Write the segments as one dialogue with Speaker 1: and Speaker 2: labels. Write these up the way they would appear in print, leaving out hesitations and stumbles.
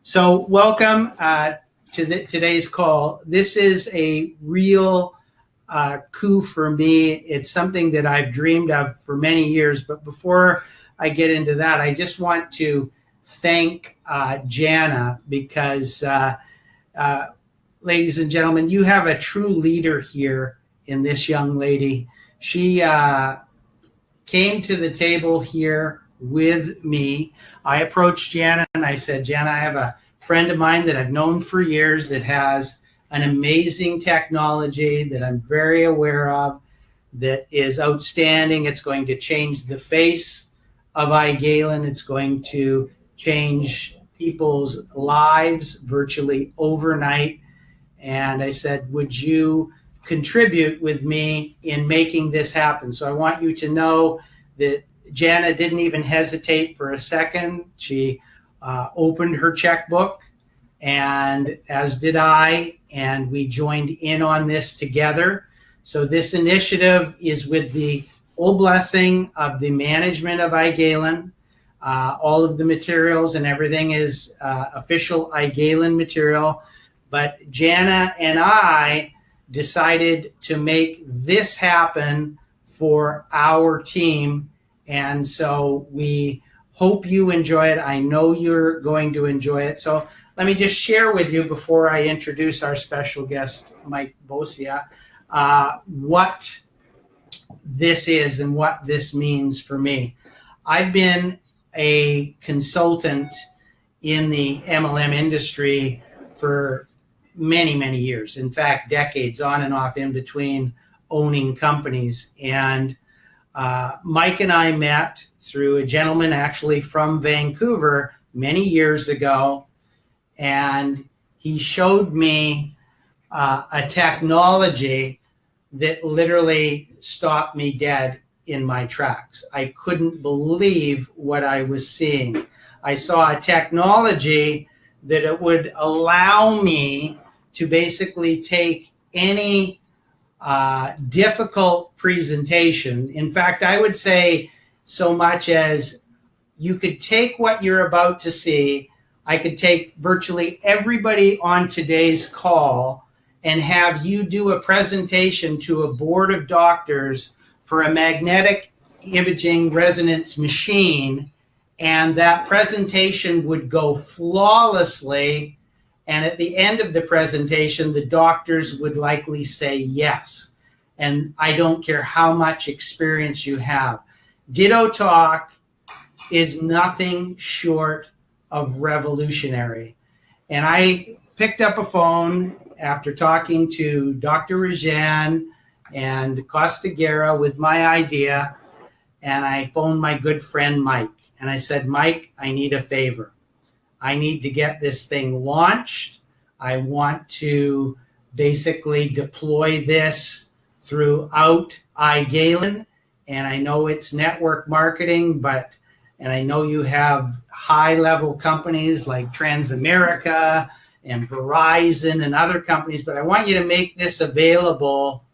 Speaker 1: So welcome to today's call. This is a real coup for me. It's something that I've dreamed of for many years. But before I get into that, I just want to thank Jana because, ladies and gentlemen, you have a true leader here in this young lady. She came to the table here with me. I approached Jana and I said, Jana, I have a friend of mine that I've known for years that has an amazing technology that I'm very aware of, that is outstanding. It's going to change the face of iGalen. It's going to change people's lives virtually overnight. And I said, would you contribute with me in making this happen? So I want you to know that Jana didn't even hesitate for a second. She opened her checkbook, and as did I, and we joined in on this together. So this initiative is with the full blessing of the management of iGalen. All of the materials and everything is official iGalen material. But Jana and I decided to make this happen for our team. And so we hope you enjoy it. I know you're going to enjoy it. So let me just share with you before I introduce our special guest, Mike Bosia, what this is and what this means for me. I've been a consultant in the MLM industry for many, many years. In fact, decades on and off in between owning companies. And Mike and I met through a gentleman actually from Vancouver many years ago. And he showed me a technology that literally stopped me dead in my tracks. I couldn't believe what I was seeing. I saw a technology that it would allow me to basically take any difficult presentation. In fact, I would say so much as you could take what you're about to see. I could take virtually everybody on today's call and have you do a presentation to a board of doctors for a magnetic imaging resonance machine, and that presentation would go flawlessly. And at the end of the presentation, the doctors would likely say yes. And I don't care how much experience you have. DittoTalk is nothing short of revolutionary. And I picked up a phone after talking to Dr. Rajan and Costa Guerra with my idea, and I phoned my good friend Mike. And I said, Mike, I need a favor. I need to get this thing launched. I want to basically deploy this throughout iGalen. And I know it's network marketing, and I know you have high-level companies like Transamerica and Verizon and other companies, but I want you to make this available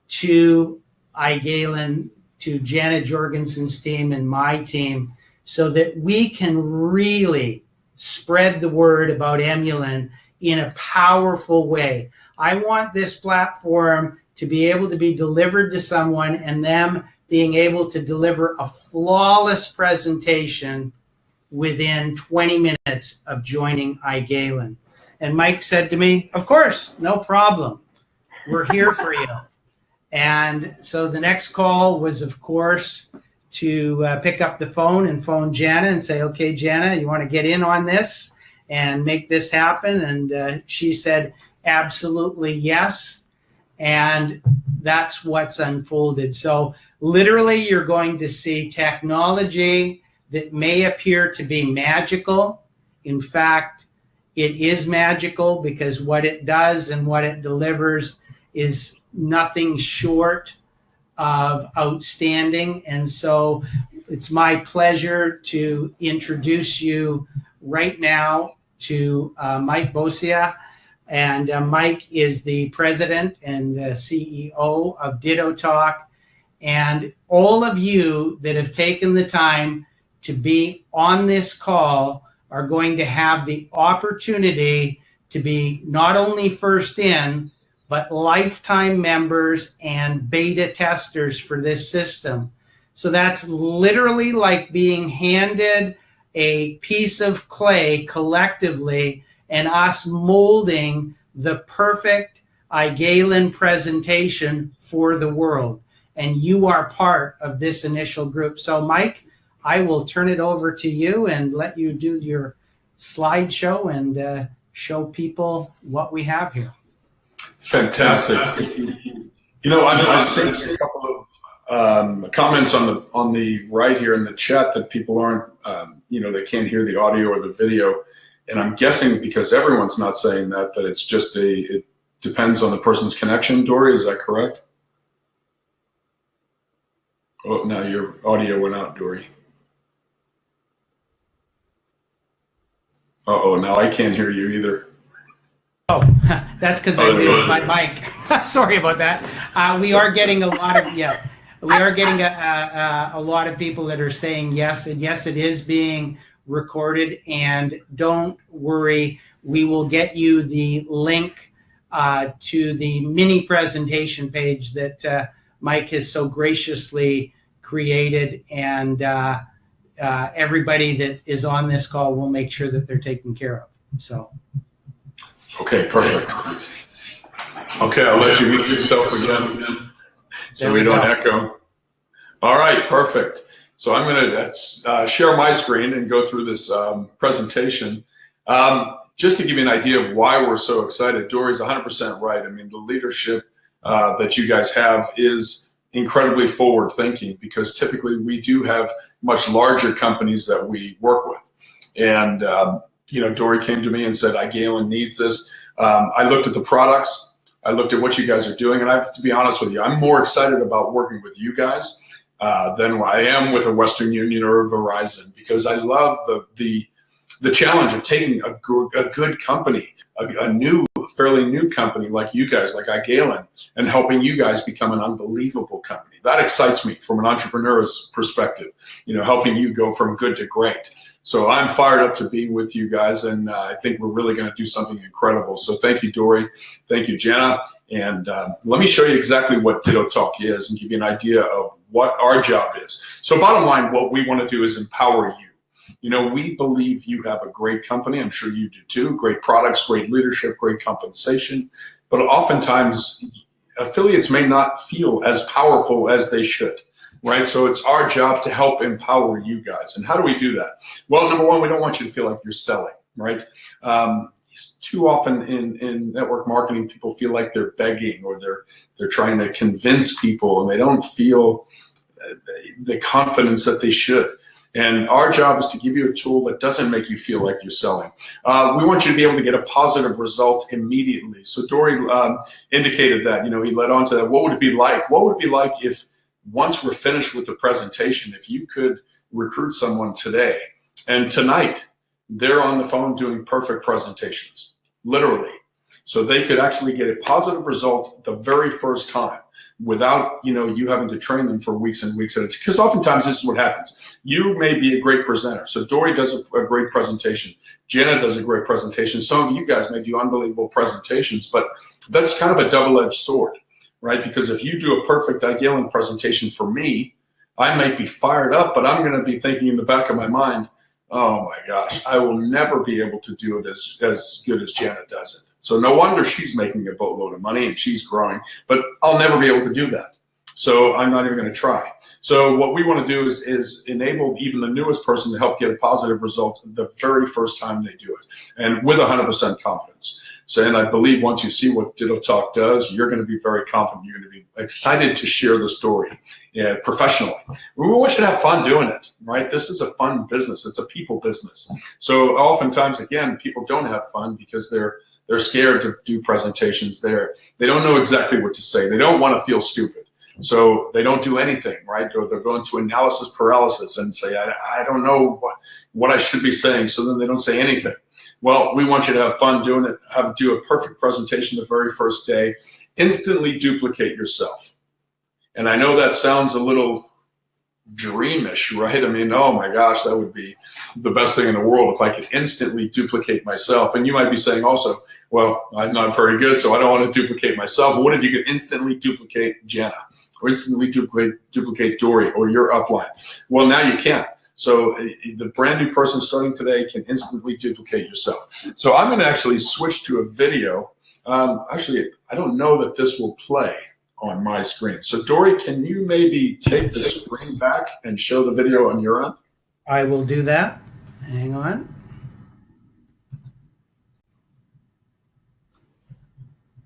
Speaker 1: to iGalen, to Janet Jorgensen's team and my team, so that we can really spread the word about Emulin in a powerful way. I want this platform to be able to be delivered to someone and them being able to deliver a flawless presentation within 20 minutes of joining iGalen. And Mike said to me, of course, no problem. We're here for you. And so the next call was, of course, to pick up the phone and phone Jana and say, okay, Jana, you want to get in on this and make this happen? And she said, absolutely yes. And that's what's unfolded. So literally, you're going to see technology that may appear to be magical. In fact, it is magical because what it does and what it delivers is nothing short of outstanding. And so it's my pleasure to introduce you right now to Mike Bosia. And Mike is the president and CEO of DittoTalk. And all of you that have taken the time to be on this call are going to have the opportunity to be not only first in, but lifetime members and beta testers for this system. So that's literally like being handed a piece of clay collectively and us molding the perfect iGalen presentation for the world. And you are part of this initial group. So Mike, I will turn it over to you and let you do your slideshow and show people what we have here.
Speaker 2: Fantastic. You know, I've seen a couple of comments on the right here in the chat that people aren't, they can't hear the audio or the video. And I'm guessing because everyone's not saying that it's just it depends on the person's connection. Dory, is that correct? Oh, now your audio went out, Dory. Uh-oh, now I can't hear you either.
Speaker 1: Oh, that's because I muted my mic. Sorry about that. We are getting a lot of, we are getting a lot of people that are saying yes, and yes, it is being recorded, and don't worry, we will get you the link to the mini presentation page that Mike has so graciously created, and everybody that is on this call will make sure that they're taken care of. So.
Speaker 2: Okay, perfect. Okay, I'll let you mute yourself again so we don't echo. All right, perfect. So I'm going to share my screen and go through this presentation. Just to give you an idea of why we're so excited, Dory's 100% right. I mean, the leadership that you guys have is incredibly forward-thinking, because typically we do have much larger companies that we work with. And Dory came to me and said, iGalen needs this. I looked at the products, I looked at what you guys are doing, and I have to be honest with you, I'm more excited about working with you guys than I am with a Western Union or a Verizon, because I love the challenge of taking a good company, a fairly new company like you guys, like iGalen, and helping you guys become an unbelievable company. That excites me from an entrepreneur's perspective, helping you go from good to great. So I'm fired up to be with you guys, and I think we're really going to do something incredible. So thank you, Dory. Thank you, Jenna. And let me show you exactly what DittoTalk is and give you an idea of what our job is. So bottom line, what we want to do is empower you. We believe you have a great company. I'm sure you do too. Great products, great leadership, great compensation. But oftentimes, affiliates may not feel as powerful as they should. Right, so it's our job to help empower you guys. And how do we do that? Well, number one, we don't want you to feel like you're selling, right? Too often in network marketing, people feel like they're begging, or they're trying to convince people, and they don't feel the confidence that they should. And our job is to give you a tool that doesn't make you feel like you're selling. We want you to be able to get a positive result immediately. So Dory indicated that, he led on to that. What would it be like? What would it be like if once we're finished with the presentation, if you could recruit someone today and tonight they're on the phone doing perfect presentations, literally, so they could actually get a positive result the very first time without you having to train them for weeks and weeks at a time. Because oftentimes this is what happens. You may be a great presenter. So Dory does a great presentation. Jenna does a great presentation. Some of you guys may do unbelievable presentations, but that's kind of a double-edged sword. Right? Because if you do a perfect iGalen presentation for me, I might be fired up, but I'm going to be thinking in the back of my mind, oh my gosh, I will never be able to do it as good as Janet does it. So no wonder she's making a boatload of money and she's growing, but I'll never be able to do that. So I'm not even going to try. So what we want to do is enable even the newest person to help get a positive result the very first time they do it, and with 100% confidence. So, and I believe once you see what DittoTalk does, you're going to be very confident. You're going to be excited to share the story professionally. We want you to have fun doing it, right? This is a fun business. It's a people business. So oftentimes, again, people don't have fun because they're scared to do presentations. They don't know exactly what to say. They don't want to feel stupid. So they don't do anything, right? Or they're going to analysis paralysis and say, I don't know what I should be saying. So then they don't say anything. Well, we want you to have fun doing it, do a perfect presentation the very first day, instantly duplicate yourself. And I know that sounds a little dreamish, right? I mean, oh my gosh, that would be the best thing in the world if I could instantly duplicate myself. And you might be saying also, well, I'm not very good, so I don't want to duplicate myself. But what if you could instantly duplicate Jenna, or instantly duplicate Dory, or your upline? Well, now you can. So the brand new person starting today can instantly duplicate yourself. So I'm going to actually switch to a video. Actually, I don't know that this will play on my screen. So Dory, can you maybe take the screen back and show the video on your end?
Speaker 1: I will do that. Hang on.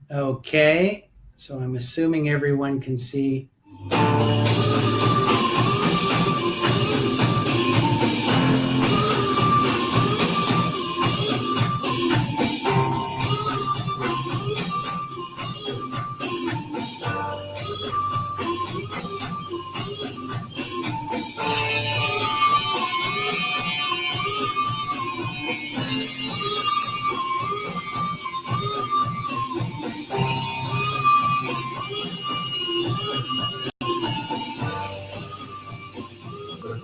Speaker 1: Okay, so I'm assuming everyone can see.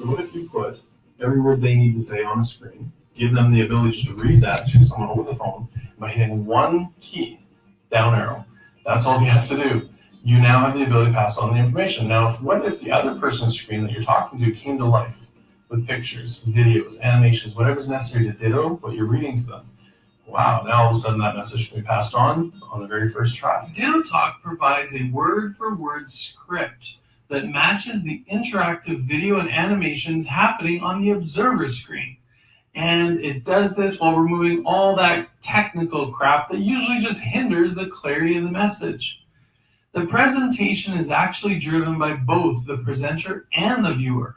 Speaker 3: What if you put every word they need to say on the screen, give them the ability to read that to someone over the phone by hitting one key, down arrow. That's all you have to do. You now have the ability to pass on the information. Now, what if the other person's screen that you're talking to came to life with pictures, videos, animations, whatever's necessary to ditto what you're reading to them? Wow, now all of a sudden that message can be passed on the very first try.
Speaker 4: DittoTalk provides a word-for-word script that matches the interactive video and animations happening on the observer screen. And it does this while removing all that technical crap that usually just hinders the clarity of the message. The presentation is actually driven by both the presenter and the viewer.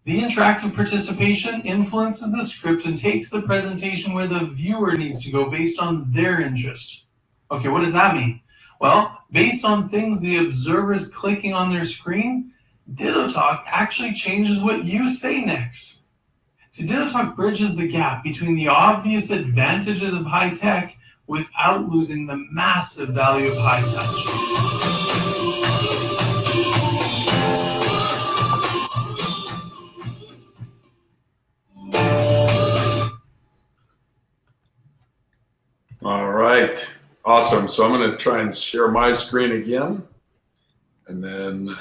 Speaker 4: The interactive participation influences the script and takes the presentation where the viewer needs to go based on their interest. Okay, what does that mean? Well, based on things the observer is clicking on their screen, DittoTalk actually changes what you say next. So DittoTalk bridges the gap between the obvious advantages of high tech without losing the massive value of high touch.
Speaker 2: All right, awesome. So I'm going to try and share my screen again, and then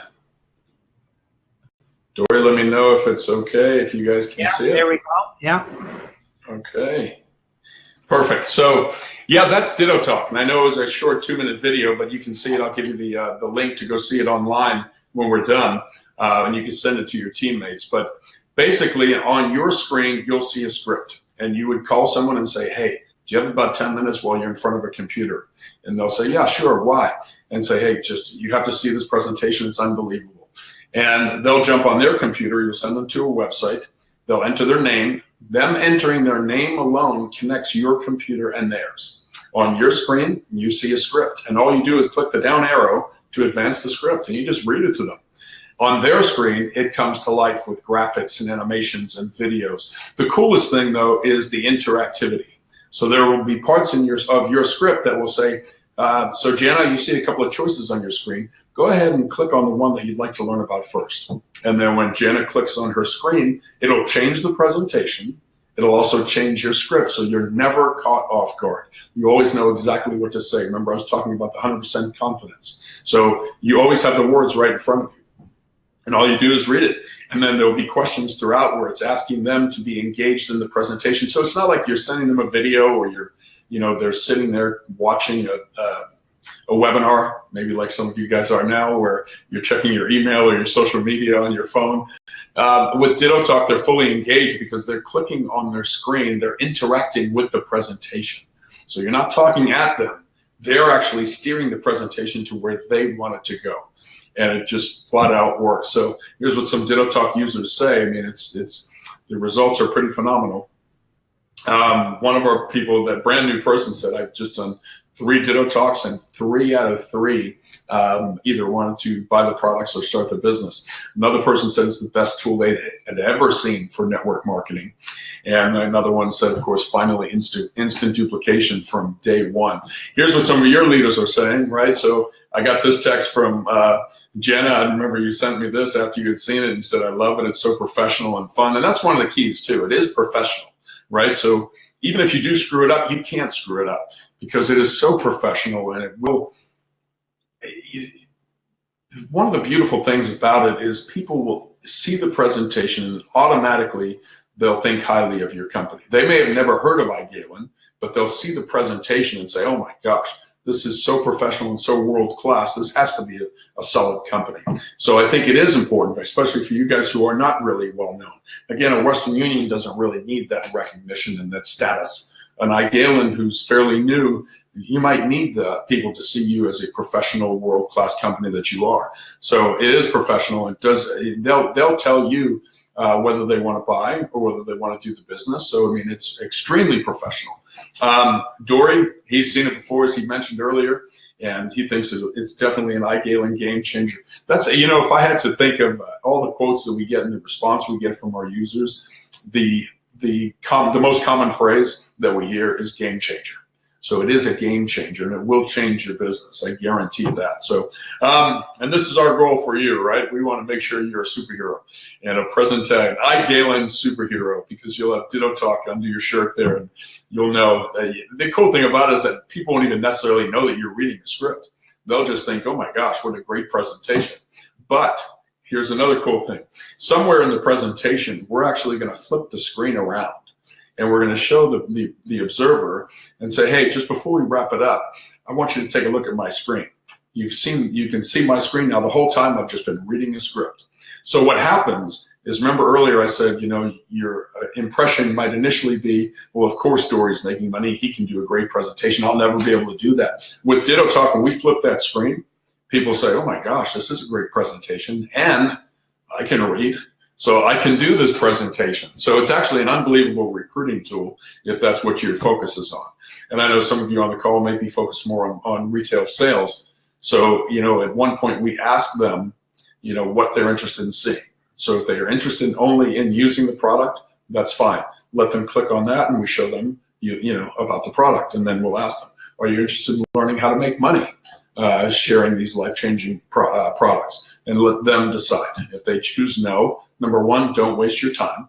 Speaker 2: Dory, let me know if it's okay, if you guys can see it.
Speaker 1: There we go. Yeah.
Speaker 2: Okay, perfect. So yeah, that's DittoTalk, and I know it was a short 2-minute video, but you can see it. I'll give you the link to go see it online when we're done, and you can send it to your teammates. But basically, on your screen, you'll see a script, and you would call someone and say, hey, do you have about 10 minutes while you're in front of a computer? And they'll say, yeah, sure, why? And say, hey, you have to see this presentation, it's unbelievable. And they'll jump on their computer, you'll send them to a website, they'll enter their name. Them entering their name alone connects your computer and theirs. On your screen, you see a script, and all you do is click the down arrow to advance the script, and you just read it to them. On their screen, it comes to life with graphics and animations and videos. The coolest thing, though, is the interactivity. So there will be parts of your script that will say, so Jenna, you see a couple of choices on your screen. Go ahead and click on the one that you'd like to learn about first. And then when Jenna clicks on her screen, it'll change the presentation. It'll also change your script, so you're never caught off guard. You always know exactly what to say. Remember, I was talking about the 100% confidence. So you always have the words right in front of you. And all you do is read it. And then there'll be questions throughout where it's asking them to be engaged in the presentation. So it's not like you're sending them a video or they're sitting there watching a webinar, maybe like some of you guys are now, where you're checking your email or your social media on your phone. With DittoTalk, they're fully engaged because they're clicking on their screen. They're interacting with the presentation. So you're not talking at them. They're actually steering the presentation to where they want it to go. And it just flat out works. So here's what some DittoTalk users say. I mean, the results are pretty phenomenal. One of our people, that brand new person, said, I've just done 3 Ditto Talks, and 3 out of 3 either wanted to buy the products or start the business. Another person said it's the best tool they had ever seen for network marketing. And another one said, of course, finally instant duplication from day one. Here's what some of your leaders are saying, right? So I got this text from Jenna. I remember you sent me this after you had seen it, and you said, I love it. It's so professional and fun. And that's one of the keys too. It is professional, right? So even if you do screw it up, you can't screw it up, because it is so professional, and it will. One of the beautiful things about it is people will see the presentation and automatically they'll think highly of your company. They may have never heard of iGalen, but they'll see the presentation and say, oh my gosh, this is so professional and so world-class. This has to be a solid company. So I think it is important, especially for you guys who are not really well-known. Again, a Western Union doesn't really need that recognition and that status. An iGalen who's fairly new, you might need the people to see you as a professional, world-class company that you are. So it is professional. It does. They'll tell you whether they want to buy or whether they want to do the business. So I mean, it's extremely professional. Dory, he's seen it before, as he mentioned earlier, and he thinks it's definitely an iGalen game changer. That's, you know, if I had to think of all the quotes that we get and the response we get from our users, the most common phrase that we hear is game changer. So it is a game changer, and it will change your business. I guarantee that. So, and this is our goal for you, right? We want to make sure you're a superhero and a present tag, iGalen superhero, because you'll have Ditto Talk under your shirt there, and you'll know. The cool thing about it is that people won't even necessarily know that you're reading the script. They'll just think, oh my gosh, what a great presentation. But here's another cool thing. Somewhere in the presentation, we're actually going to flip the screen around. And we're going to show the observer and say, hey, just before we wrap it up, I want you to take a look at my screen. You can see my screen now. The whole time I've just been reading a script. So what happens is, remember earlier I said, you know, your impression might initially be, well, of course Dory's making money. He can do a great presentation. I'll never be able to do that. With Ditto Talk, when we flip that screen, people say, oh my gosh, this is a great presentation, and I can read. So I can do this presentation. So it's actually an unbelievable recruiting tool if that's what your focus is on. And I know some of you on the call may be focused more on retail sales. So, you know, at one point we ask them, you know, what they're interested in seeing. So if they are interested only in using the product, that's fine. Let them click on that, and we show them, you know, about the product. And then we'll ask them, are you interested in learning how to make money sharing these life-changing products? And let them decide. If they choose no, number one, don't waste your time.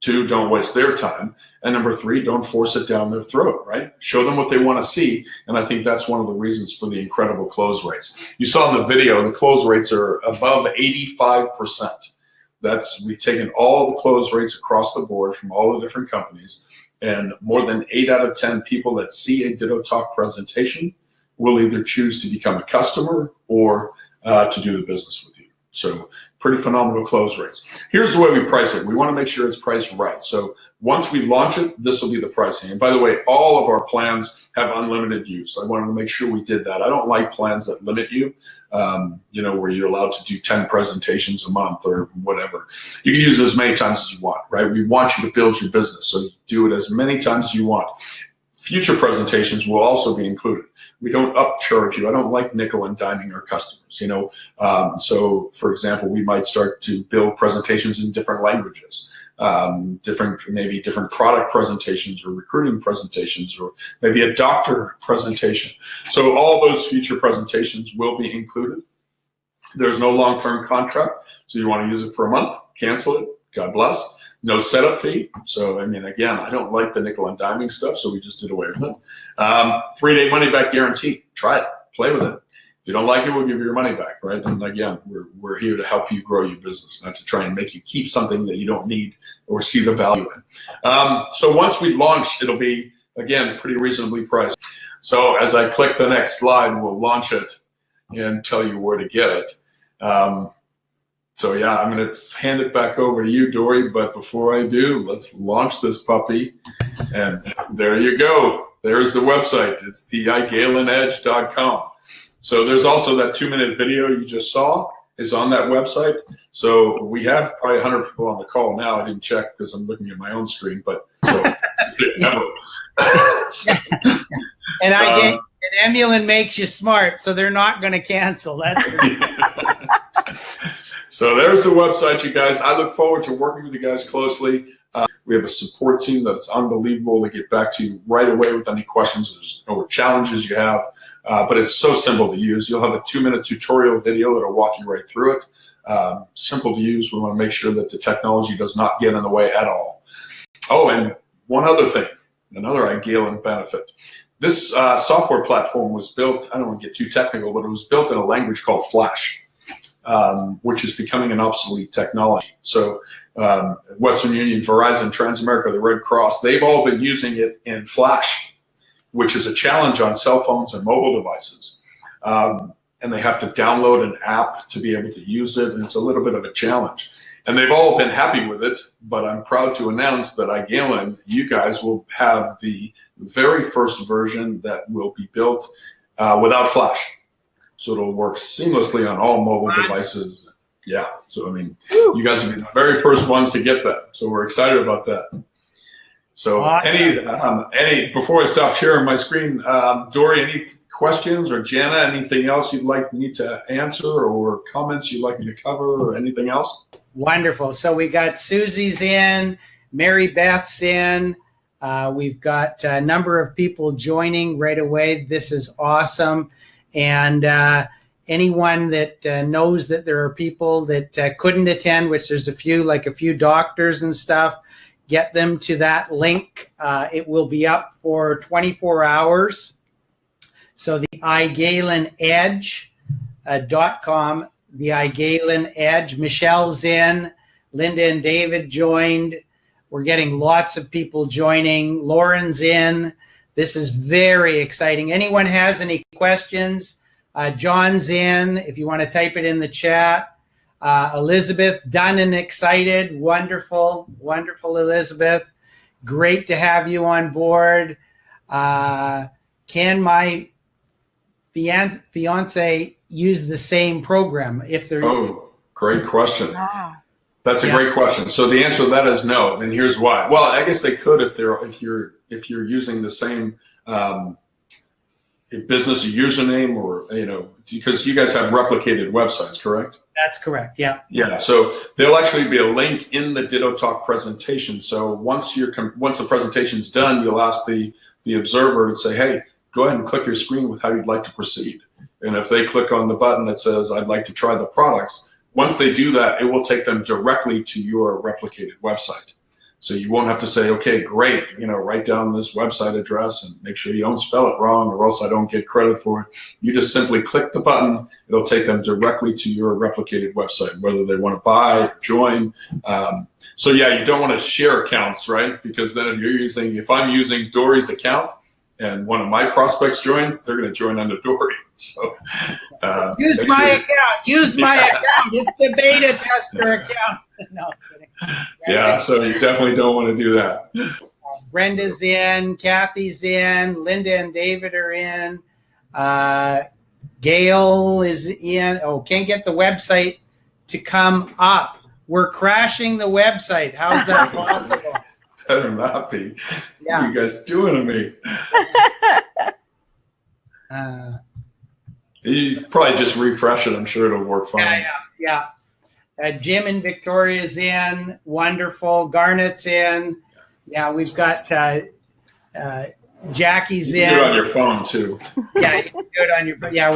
Speaker 2: 2, don't waste their time. And number 3, don't force it down their throat, right? Show them what they want to see. And I think that's one of the reasons for the incredible close rates. You saw in the video, the close rates are above 85%. We've taken all the close rates across the board from all the different companies, and more than 8 out of 10 people that see a Ditto Talk presentation will either choose to become a customer or to do the business with you. So pretty phenomenal close rates. Here's the way we price it. We want to make sure it's priced right. So once we launch it, this will be the pricing. And by the way, all of our plans have unlimited use. I wanted to make sure we did that. I don't like plans that limit you, you know, where you're allowed to do 10 presentations a month or whatever. You can use it as many times as you want, right? We want you to build your business, so do it as many times as you want. Future presentations will also be included. We don't upcharge you. I don't like nickel and diming our customers, you know. So, for example, we might start to build presentations in different languages, maybe different product presentations or recruiting presentations, or maybe a doctor presentation. So all those future presentations will be included. There's no long-term contract, so you want to use it for a month, cancel it, God bless. No setup fee. So, I mean, again, I don't like the nickel and diming stuff, so we just did away with it. 3-day money-back guarantee. Try it. Play with it. If you don't like it, we'll give you your money back, right? And again, we're here to help you grow your business, not to try and make you keep something that you don't need or see the value in. So once we launch, it'll be, again, pretty reasonably priced. So as I click the next slide, we'll launch it and tell you where to get it. So yeah, I'm going to hand it back over to you, Dory. But before I do, let's launch this puppy. And there you go. There's the website. It's the iGalenEdge.com. So there's also that 2-minute video you just saw. is on that website. So we have probably 100 people on the call now. I didn't check because I'm looking at my own screen, but so.
Speaker 1: And and Emulin makes you smart, so they're not going to cancel. That's
Speaker 2: So there's the website, you guys. I look forward to working with you guys closely. We have a support team that's unbelievable to get back to you right away with any questions or challenges you have. But it's so simple to use. You'll have a 2-minute tutorial video that'll walk you right through it. Simple to use. We want to make sure that the technology does not get in the way at all. Oh, and one other thing, another iGalen benefit. This software platform was built, I don't want to get too technical, but it was built in a language called Flash, which is becoming an obsolete technology. So Western Union, Verizon, Transamerica, the Red Cross, they've all been using it in Flash, which is a challenge on cell phones and mobile devices. And they have to download an app to be able to use it, and it's a little bit of a challenge. And they've all been happy with it, but I'm proud to announce that iGalen, you guys will have the very first version that will be built without Flash. So it'll work seamlessly on all mobile devices. Yeah, so I mean, you guys will be the very first ones to get that. So we're excited about that. So any before I stop sharing my screen, Dory, any questions, or Jana, anything else you'd like me to answer, or comments you'd like me to cover, or anything else?
Speaker 1: wonderful. So we got Susie's in, Mary Beth's in. We've got a number of people joining right away. This is awesome. And anyone that knows that there are people that couldn't attend, which there's a few, like a few doctors and stuff, get them to that link. It will be up for 24 hours. So the iGalenEdge.com, the iGalen Edge. Michelle's in, Linda and David joined. We're getting lots of people joining. Lauren's in. This is very exciting. Anyone has any questions? John's in, if you want to type it in the chat. Elizabeth, done and excited. Wonderful, wonderful, Elizabeth. Great to have you on board. Can my fiance use the same program if they're?
Speaker 2: Oh, great question.
Speaker 5: Wow.
Speaker 2: That's a great question. So the answer to that is no, and here's why. Well, I guess they could if you're using the same business username, or because you guys have replicated websites, correct?
Speaker 1: That's correct. Yeah.
Speaker 2: Yeah. So there'll actually be a link in the DittoTalk presentation. So once the presentation's done, you'll ask the observer to say, "Hey, go ahead and click your screen with how you'd like to proceed." And if they click on the button that says, "I'd like to try the products," once they do that, it will take them directly to your replicated website. So you won't have to say, "Okay, great, write down this website address and make sure you don't spell it wrong or else I don't get credit for it." You just simply click the button. It'll take them directly to your replicated website, whether they want to buy or join. So yeah, you don't want to share accounts, right? Because then if I'm using Dory's account and one of my prospects joins, they're going to join under Dory. So
Speaker 1: use my account. Use my account. It's the beta tester account. No, kidding.
Speaker 2: Yeah, so you definitely don't want to do that.
Speaker 1: Brenda's in, Kathy's in, Linda and David are in, Gail is in. Oh, can't get the website to come up. We're crashing the website. How's that possible?
Speaker 2: Better not be.
Speaker 1: Yeah.
Speaker 2: What are you guys doing to me? You probably just refresh it. I'm sure it'll work fine.
Speaker 1: Yeah. Jim and Victoria's in. Wonderful. Garnett's in. Yeah, we've got Jackie's
Speaker 2: You
Speaker 1: in.
Speaker 2: can do it on your phone too.
Speaker 1: Yeah, you can do it on your. Yeah,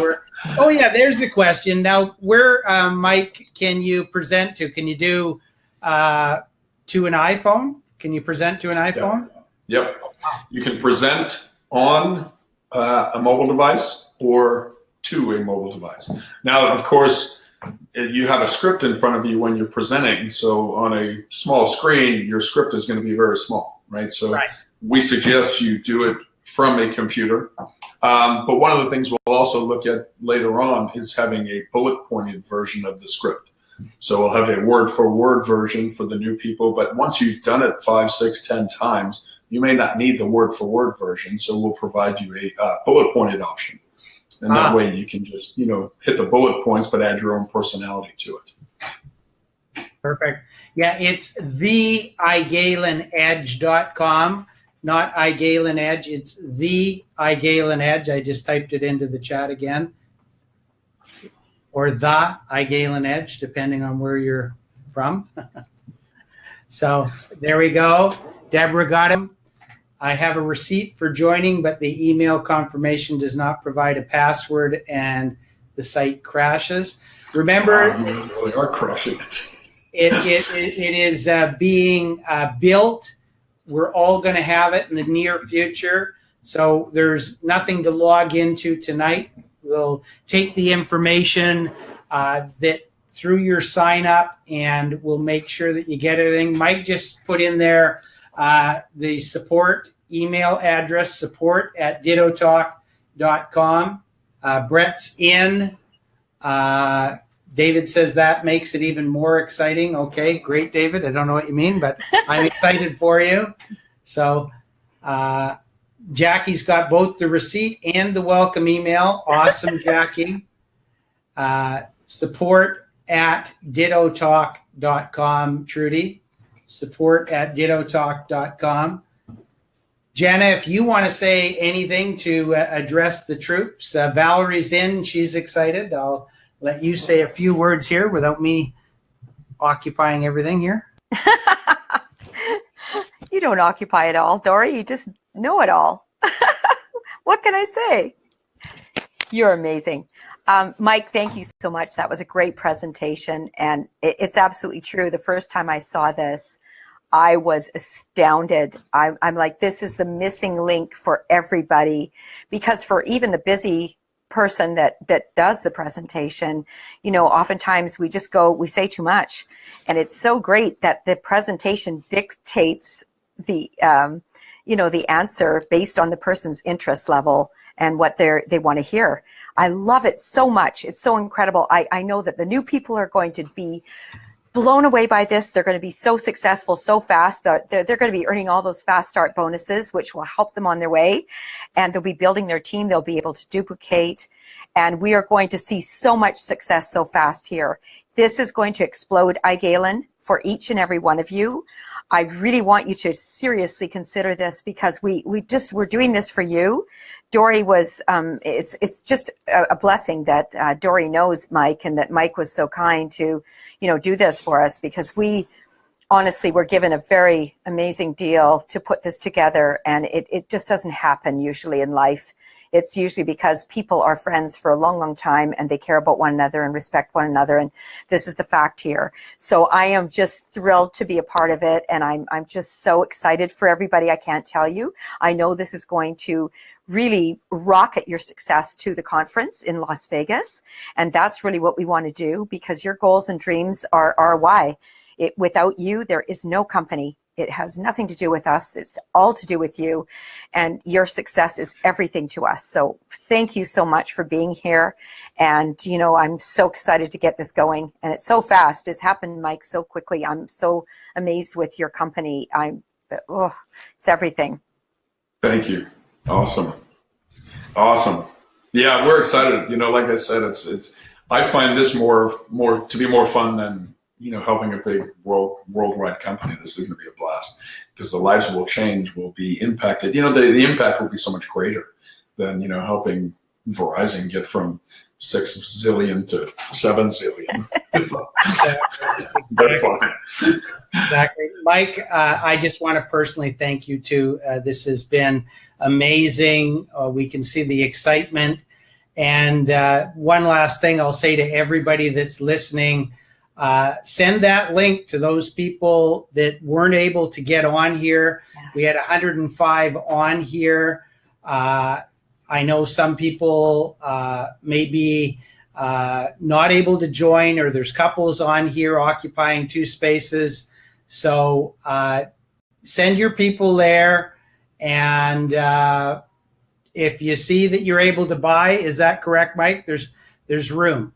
Speaker 1: Oh yeah, there's the question. Now, where, Mike, can you present to? Can you do to an iPhone? Can you present to an iPhone?
Speaker 2: Yep. You can present on a mobile device or to a mobile device. Now, of course, you have a script in front of you when you're presenting. So on a small screen, your script is going to be very small, right? So we suggest you do it from a computer. But one of the things we'll also look at later on is having a bullet pointed version of the script. So we'll have a word for word version for the new people. But once you've done it 5, 6, 10 times, you may not need the word for word version. So we'll provide you a bullet pointed option. And that way you can just, hit the bullet points, but add your own personality to it.
Speaker 1: Perfect. Yeah, it's the iGalenEdge.com, not iGalen Edge. It's the iGalen Edge. I just typed it into the chat again. Or the iGalen Edge, depending on where you're from. So there we go. Deborah got him. I have a receipt for joining, but the email confirmation does not provide a password and the site crashes. Remember,
Speaker 2: You really are crushing it.
Speaker 1: it is being built. We're all going to have it in the near future. So there's nothing to log into tonight. We'll take the information that through your sign up, and we'll make sure that you get everything. Mike just put in there the support email address, support@DittoTalk.com. Brett's in. David says that makes it even more exciting. Okay, great, David. I don't know what you mean, but I'm excited for you. So Jackie's got both the receipt and the welcome email. Awesome, Jackie. Support@DittoTalk.com, Trudy. Support@DittoTalk.com. Jenna, if you want to say anything to address the troops, Valerie's in. She's excited. I'll let you say a few words here without me occupying everything here.
Speaker 5: You don't occupy it all, Dory. You just know it all. What can I say? You're amazing. Mike, thank you so much. That was a great presentation. And it's absolutely true. The first time I saw this, I was astounded. I'm like, this is the missing link for everybody, because for even the busy person that does the presentation, oftentimes we just we say too much. And it's so great that the presentation dictates the, the answer based on the person's interest level and what they want to hear. I love it so much. It's so incredible. I know that the new people are going to be blown away by this. They're going to be so successful so fast that they're going to be earning all those fast start bonuses, which will help them on their way. And they'll be building their team. They'll be able to duplicate. And we are going to see so much success so fast here. This is going to explode iGalen for each and every one of you. I really want you to seriously consider this, because we're doing this for you. Dory was, it's just a blessing that Dory knows Mike, and that Mike was so kind to, do this for us, because we honestly were given a very amazing deal to put this together, and it just doesn't happen usually in life. It's usually because people are friends for a long, long time, and they care about one another and respect one another. And this is the fact here. So I am just thrilled to be a part of it. And I'm just so excited for everybody. I can't tell you. I know this is going to really rocket your success to the conference in Las Vegas. And that's really what we want to do, because your goals and dreams are why. Without you, there is no company. It has nothing to do with us. It's all to do with you. And your success is everything to us. So thank you so much for being here. And, I'm so excited to get this going. And it's so fast. It's happened, Mike, so quickly. I'm so amazed with your company. It's everything.
Speaker 2: Thank you. Awesome. Yeah, we're excited. Like I said, I find this more to be more fun than, helping a big worldwide company. This is going to be a blast, because the lives will change, will be impacted. The impact will be so much greater than, helping Verizon get from 6 zillion to 7 zillion. But fine.
Speaker 1: Exactly. Mike, I just want to personally thank you too. This has been amazing. We can see the excitement. And one last thing I'll say to everybody that's listening, send that link to those people that weren't able to get on here. Yes. We had 105 on here. I know some people may be not able to join, or there's couples on here occupying 2 spaces. So send your people there. And if you see that you're able to buy, is that correct, Mike? There's room.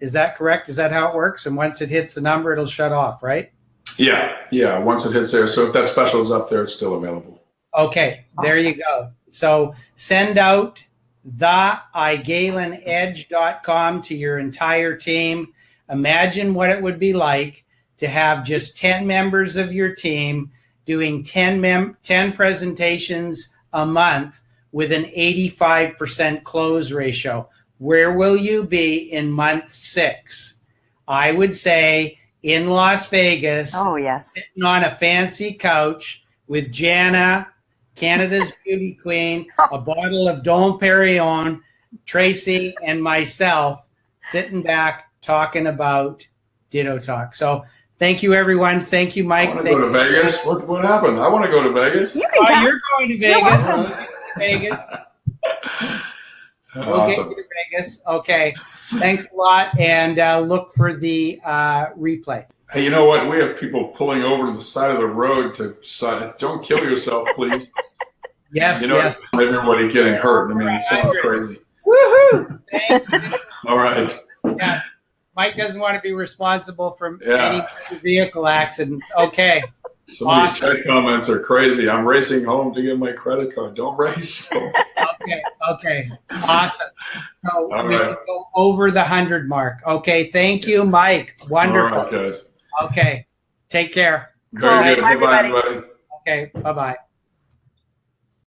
Speaker 1: Is that correct? Is that how it works? And once it hits the number, it'll shut off, right?
Speaker 2: Yeah. Once it hits there. So if that special is up there, it's still available.
Speaker 1: Okay, awesome. There you go. So send out theigalenedge.com to your entire team. Imagine what it would be like to have just 10 members of your team doing 10 presentations a month with an 85% close ratio. Where will you be in month 6? I would say in Las Vegas,
Speaker 5: Oh, yes.
Speaker 1: sitting on a fancy couch with Jana, Canada's beauty queen, a bottle of Dom Perignon, Tracy, and myself sitting back talking about DittoTalk. So thank you, everyone. Thank you, Mike.
Speaker 2: I want to go to Vegas. What happened? I want to go to Vegas.
Speaker 5: You can come.
Speaker 1: You're going to
Speaker 5: You're
Speaker 1: Vegas.
Speaker 5: welcome.
Speaker 1: Vegas. We'll
Speaker 2: Awesome.
Speaker 1: get you to Vegas. Okay. Thanks a lot, and look for the replay.
Speaker 2: Hey, you know what? We have people pulling over to the side of the road to decide, don't kill yourself, please.
Speaker 1: Yes,
Speaker 2: You know,
Speaker 1: yes.
Speaker 2: everybody getting hurt. I mean, it sounds crazy.
Speaker 1: Woohoo! Thank you.
Speaker 2: All right.
Speaker 1: Yeah. Mike doesn't want to be responsible for
Speaker 2: Yeah.
Speaker 1: any vehicle accidents. Okay.
Speaker 2: Some of these chat comments are crazy. I'm racing home to get my credit card. Don't race.
Speaker 1: Okay. Awesome. So
Speaker 2: All
Speaker 1: we
Speaker 2: right.
Speaker 1: can go over the 100 mark. Okay. Thank you, Mike. Wonderful.
Speaker 2: All right, guys.
Speaker 1: Okay. Take care.
Speaker 2: Very good.
Speaker 5: Bye,
Speaker 2: Bye-bye,
Speaker 5: everybody.
Speaker 2: everybody.
Speaker 1: Okay. Bye-bye.